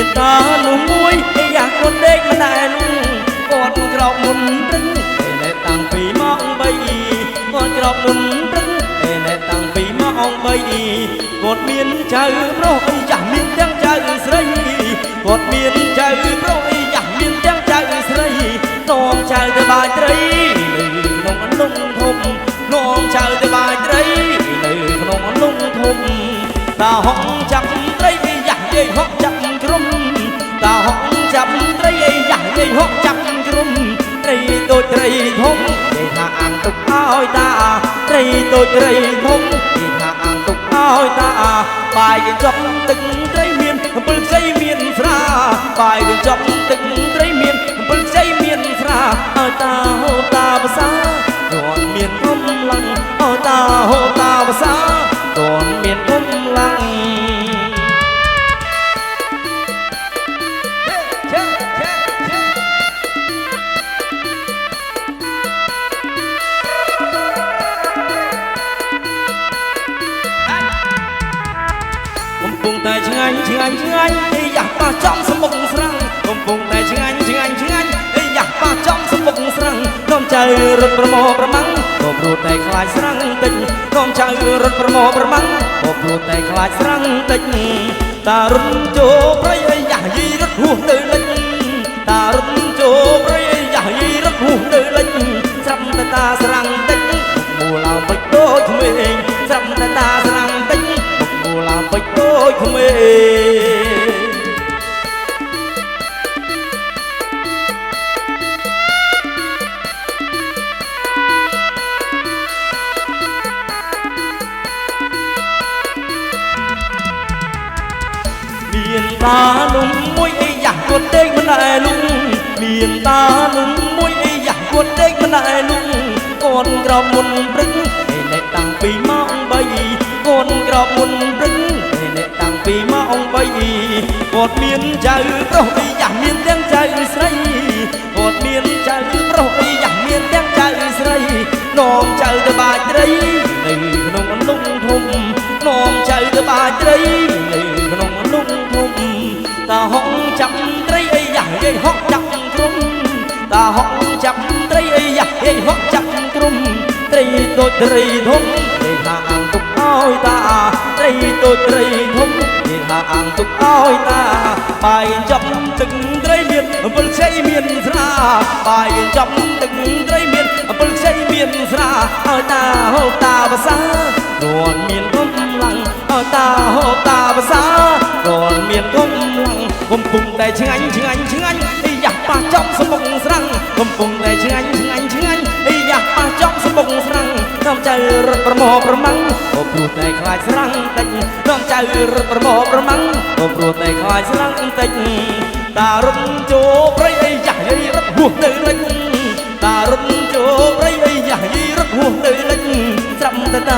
មានតានោះមួយយ៉ាងគាត់ដេកមិនដែលលងគាត់ក្រោកមុនព្រឹងតែតាំងពីម៉ោង3គាត់ក្រោកមុនព្រឹងតែតាំងពីម៉ោង3គាត់មានចៅប្រុសយ៉ាងមានទាំងចៅស្រីគាត់មានចៅប្រុសយ៉ាងមានទាំងចៅស្រីនាំចៅទៅបាចត្រីនៅក្នុងអន្លង់ធំនាំចៅទៅបាចត្រីនៅក្នុងអន្លង់ធំតាហុកចាប់ត្រីយ៉ាងយាយហុកចាប់ក្រុមតាហុកចាប់ត្រីយ៉ាងយាយហុកចាប់ក្រុមត្រីដូចត្រីធំគេថាអាំងទុកឲ្យតាត្រីដូចត្រីធំគេថាអាំងទុកឲ្យតាបាយកញ្ចប់ទឹកត្រីមានអំពិលខ្ចីមានស្រាបាយកញ្ចប់ទឹកត្រីមានអំពិលខ្ចីមានស្រាឲ្យតាហូបតាភាសាគាត់មានកម្លាំងឲ្យតាហូបតាភាសាគាត់មានកម្លាំងកំពុងតែឆ្ងាញ់ឆ្ងាញ់ឆ្ងាញ់យ៉ាប៉ះចំសមុខស្រាំងកំពុងតែឆ្ងាញ់ឆ្ងាញ់ឆ្ងាញ់យ៉ាប៉ះចំសមុខស្រាំងនាំចៅរត់ប្រមោប្រមាំងក៏ព្រោះតែខ្លាចស្រាំងតិចនាំចៅរត់ប្រមោប្រមាំងក៏ព្រោះតែខ្លាចស្រាំងតិចតារត់ចូលព្រៃយ៉ាយីរត់ហួសទៅលិចតារត់ចូលព្រៃយ៉ាយីរត់ហួសទៅលិចស្រាប់តែតាស្រាំងតិចមូលឡើងពេចដូចក្មេងស្រាប់តែតាស្រាំងតិចមូលឡើងពេចដូចក្មេងមានតាนุ่มមួយយ៉ាងគាត់ដេកមិនដែលលងមានតាนุ่มមួយយ៉ាងគាត់ដេកមិនដែលលងគាត់ក្រោកមុនព្រឹកអ្នកតាំងពីម៉ោង3គាត់ក្រោកមុនព្រឹកអ្នកតាំងពីម៉ោង3គាត់មានចៅប្រុសយ៉ាងមានទាំងចៅស្រីគាត់មានចៅប្រុសយ៉ាងមានទាំងចៅស្រីនាំចៅទៅបាចត្រីនៅក្នុងអន្លង់ធំនាំចៅទៅបាចត្រីនៅក្នុងអន្លង់ធំតាហុកចាប់ត្រីយ៉ាងយាយហុកចាប់ក្រុមតាហុកចាប់ត្រីយ៉ាងយាយហុកចាប់ក្រុមត្រីដូចត្រីធំគេថាអាំងទុកឲ្យតាត្រីដូចត្រីធំគេថាអាំងទុកឲ្យតាបាយចាប់ទឹកត្រីមានអំពិលខ្ចីមានស្រាបាយចាប់ទឹកត្រីមានអំពិលខ្ចីមានស្រាឲ្យតាហូបតាភាសាគាត់មានកម្លាំងឲ្យតាហូបតាភាសាគាត់មានកម្លាំងកំពុងតែឆ្ងាញ់ឆ្ងាញ់ឆ្ងាញ់យ៉ាប៉ះចំសមុខស្រាំងកំពុងតែឆ្ងាញ់ឆ្ងាញ់ឆ្ងាញ់យ៉ាប៉ះចំសមុខស្រាំងនាំចៅរត់ប្រមោប្រមាំងក៏ព្រោះតែខ្លាចស្រាំងតិចនាំចៅរត់ប្រមោប្រមាំងក៏ព្រោះតែខ្លាចស្រាំងតិចតារត់ចូលព្រៃយ៉ាយរត់ហួសទៅលិចតារត់ចូលព្រៃយ៉ាយរត់ហួសទៅលិចស្រាប់តែតា